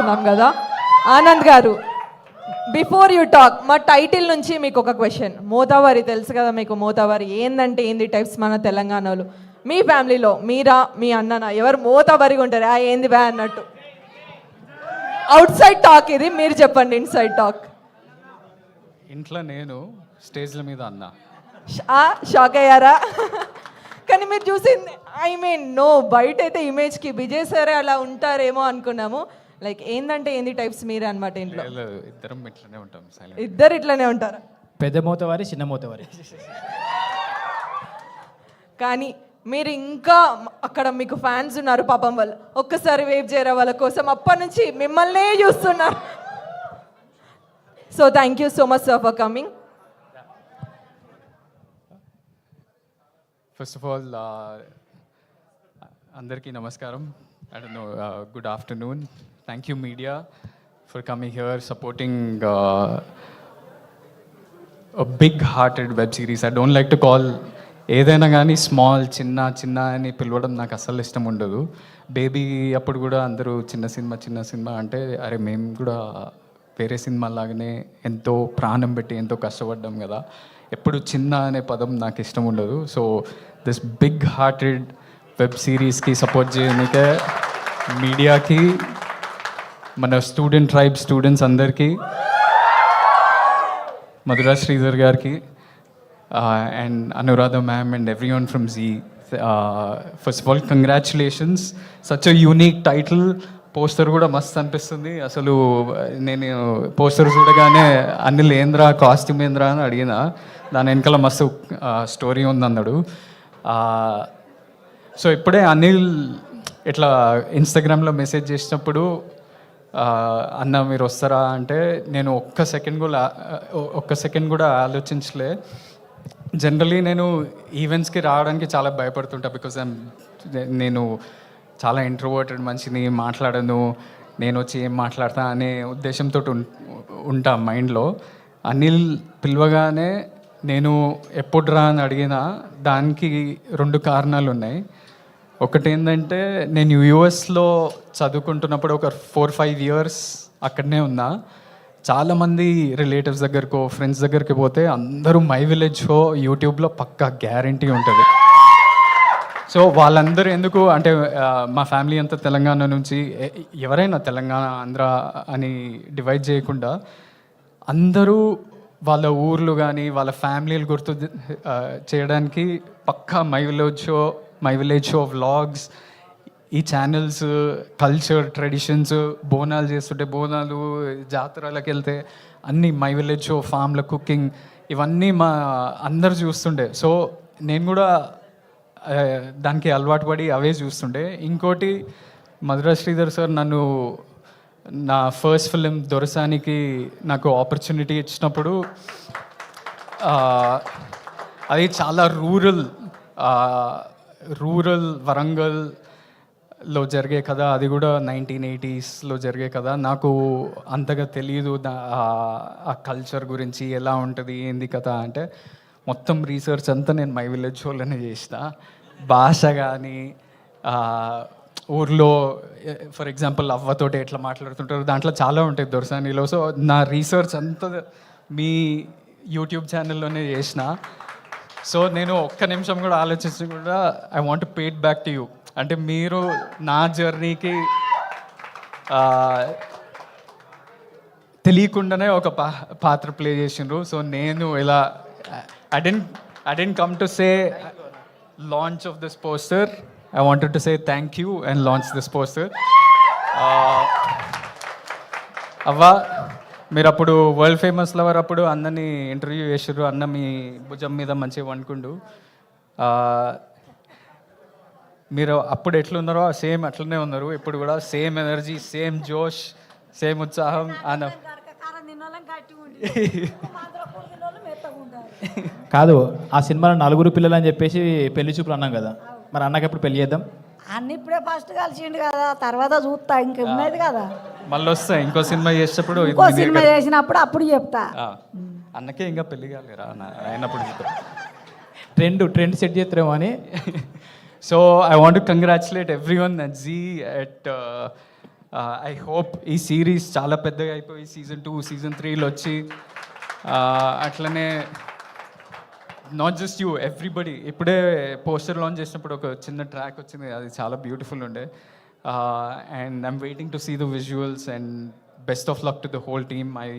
మాట్లాడుతున్నాం కదా. ఆనంద్ గారు, బిఫోర్ యూ టాక్, మా టైటిల్ నుంచి మీకు ఒక క్వశ్చన్. మోతావారి తెలుసు కదా మీకు, మోతావారి ఏందంటే ఏంది టైప్స్ మన తెలంగాణలో. మీ ఫ్యామిలీలో మీరా మీ అన్ననా ఎవరు మోతావారిగా ఉంటారు? ఏంది బ్యా అన్నట్టు. అవుట్ సైడ్ టాక్ ఇది, మీరు చెప్పండి ఇన్సైడ్ టాక్. ఇంట్లో నేను, స్టేజ్ల మీద అన్న. షాక్ అయ్యారా? కానీ మీరు చూసింది, ఐ మీన్ నో, బయట అయితే ఇమేజ్కి విజయ్ సరే అలా ఉంటారేమో అనుకున్నాము. లైక్ ఏందంటే ఏంది టైప్స్ మీరే అనమాట ఇంట్లో. ఇద్దరం ఇట్లనే ఉంటాం. ఇద్దరు ఇట్లనే ఉంటారా? పెద్ద మోతవారి చిన్న మోతవారి. కానీ మీరు ఇంకా అక్కడ మీకు ఫ్యాన్స్ ఉన్నారు పాపం, వాళ్ళు ఒక్కసారి వేవ్ చేయరా వాళ్ళ కోసం, అప్పటి నుంచి మిమ్మల్నే చూస్తున్నారు. So thank you so much sir for coming. First of all అందరికీ నమస్కారం. I don't know, good afternoon. Thank you media for coming here, supporting a big-hearted web series. I don't like to call ఏదైనా కానీ small, చిన్న అని పిలవడం నాకు అస్సలు ఇష్టం ఉండదు. బేబీ అప్పుడు కూడా అందరూ చిన్న సినిమా అంటే అరే మేము కూడా వేరే సినిమా లాగానే ఎంతో ప్రాణం పెట్టి ఎంతో కష్టపడ్డాం కదా. ఎప్పుడు చిన్న అనే పదం నాకు ఇష్టం ఉండదు. సో దిస్ బిగ్-హార్టెడ్ వెబ్ సిరీస్కి సపోర్ట్ చేయడానికే మీడియాకి, మన స్టూడెంట్స్ అందరికీ, మధురా శ్రీధర్ గారికి and Anuradha ma'am and everyone from Zee, first of all congratulations. Such a unique title. Poster కూడా మస్త్ అనిపిస్తుంది. అసలు నేను పోస్టర్ చూడగానే అనిల్ ఏంద్రా, కాస్ట్యూమ్ ఏంద్రా అని అడిగిన. దాని వెనకాల మస్తు స్టోరీ ఉందన్నాడు. సో ఇప్పుడే అనిల్ ఇట్లా ఇన్స్టాగ్రామ్లో మెసేజ్ చేసినప్పుడు అన్న మీరు వస్తారా అంటే నేను ఒక్క సెకండ్ కూడా ఆలోచించలే. జనరలీ నేను ఈవెంట్స్కి రావడానికి చాలా భయపడుతుంటా. బికాజ్ నేను చాలా ఇంట్రోవర్టెడ్ మనిషిని, మాట్లాడను, నేను వచ్చి ఏం మాట్లాడతా అనే ఉద్దేశంతో ఉంటా మైండ్లో. అనిల్ పిలవగానే నేను ఎప్పుడు రా అని అడిగినా దానికి 2 కారణాలు ఉన్నాయి. ఒకటి ఏంటంటే నేను యూఎస్లో చదువుకుంటున్నప్పుడు ఒక 4-5 ఇయర్స్ అక్కడనే ఉన్నా. చాలామంది రిలేటివ్స్ దగ్గరకో ఫ్రెండ్స్ దగ్గరికి పోతే అందరూ మై విలేజ్ షో యూట్యూబ్లో పక్కా గ్యారంటీ ఉంటుంది. సో వాళ్ళందరూ ఎందుకు అంటే మా ఫ్యామిలీ అంతా తెలంగాణ నుంచి, ఎవరైనా తెలంగాణ ఆంధ్ర అని డివైడ్ చేయకుండా అందరూ వాళ్ళ ఊర్లు కానీ వాళ్ళ ఫ్యామిలీలు గుర్తు చేయడానికి పక్కా మై విలేజ్ షో వ్లాగ్స్, ఈ ఛానల్స్, కల్చర్, ట్రెడిషన్స్, బోనాలు చేస్తుంటే బోనాలు, జాతరలకు వెళ్తే అన్నీ మై విలేజ్ షో, ఫామ్ల కుకింగ్, ఇవన్నీ మా అందరు చూస్తుండే. సో నేను కూడా దానికి అలవాటు పడి అవే చూస్తుండే. ఇంకోటి, మధురా శ్రీధర్ సార్ నన్ను నా ఫస్ట్ ఫిలిం దొరసానికి నాకు ఆపర్చునిటీ ఇచ్చినప్పుడు అది చాలా రూరల్ వరంగల్లో జరిగే కథ. అది కూడా 1980s జరిగే కథ. నాకు అంతగా తెలియదు ఆ కల్చర్ గురించి, ఎలా ఉంటుంది ఏంది కథ అంటే. మొత్తం రీసెర్చ్ అంతా నేను మై విలేజ్ షోలోనే చేసిన. భాష కానీ, ఊర్లో ఫర్ ఎగ్జాంపుల్ అవ్వతోటి ఎట్లా మాట్లాడుతుంటారు, దాంట్లో చాలా ఉంటాయి దొరసానిలో. సో నా రీసెర్చ్ అంతా మీ యూట్యూబ్ ఛానల్లోనే చేసిన. సో నేను ఒక్క నిమిషం కూడా ఆలోచించి కూడా I want to pay it back to you. అంటే మీరు నా జర్నీకి తెలియకుండానే ఒక పాత్ర ప్లే చేసిండ్రు. సో నేను ఇలా I didn't come to say launch of this poster. I wanted to say thank you and launch this poster. అవ్వ మీరు అప్పుడు వరల్డ్ ఫేమస్ లవర్ అప్పుడు అన్నని ఇంటర్వ్యూ చేసారు. అన్న మీ భుజం మీద మంచిగా వండుకుండు. మీరు అప్పుడు ఎట్లున్నారో సేమ్ అట్లనే ఉన్నారు. ఇప్పుడు కూడా సేమ్ ఎనర్జీ, సేమ్ జోష్, సేమ్ ఉత్సాహం. అన్న కాదు, ఆ సినిమాలో 4 పిల్లలు అని చెప్పేసి పెళ్లి చూపులు అన్నాం కదా, మరి అన్నకి ఎప్పుడు పెళ్లి చేద్దాం? అన్ని ఇప్పుడే ఫస్ట్ కలిసిండు కదా, తర్వాత చూస్తా. ఇంకా ఉన్నది కదా, మళ్ళీ వస్తాయి. ఇంకో సినిమా చేసేటప్పుడు, ఇంకో సినిమా చేసినప్పుడు అప్పుడు చెప్తా. అన్నకే ఇంకా పెళ్లి కాలేరా అయినప్పుడు ట్రెండ్ సెట్ చేస్తారేమో అని. So I want to congratulate everyone at Zee, at I hope ఈ సిరీస్ చాలా పెద్దగా అయిపోయి సీజన్ 2 సీజన్ 3లో వచ్చి అట్లనే నాట్ జస్ట్ యూ ఎవ్రీబడి. ఇప్పుడే పోస్టర్ లాంచ్ చేసినప్పుడు ఒక చిన్న ట్రాక్ వచ్చింది, అది చాలా బ్యూటిఫుల్ ఉండే. And I'm waiting to see the visuals and best of luck to the whole team. I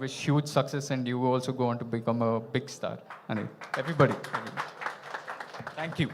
wish huge success and you also go on to become a big star అని everybody. Thank you.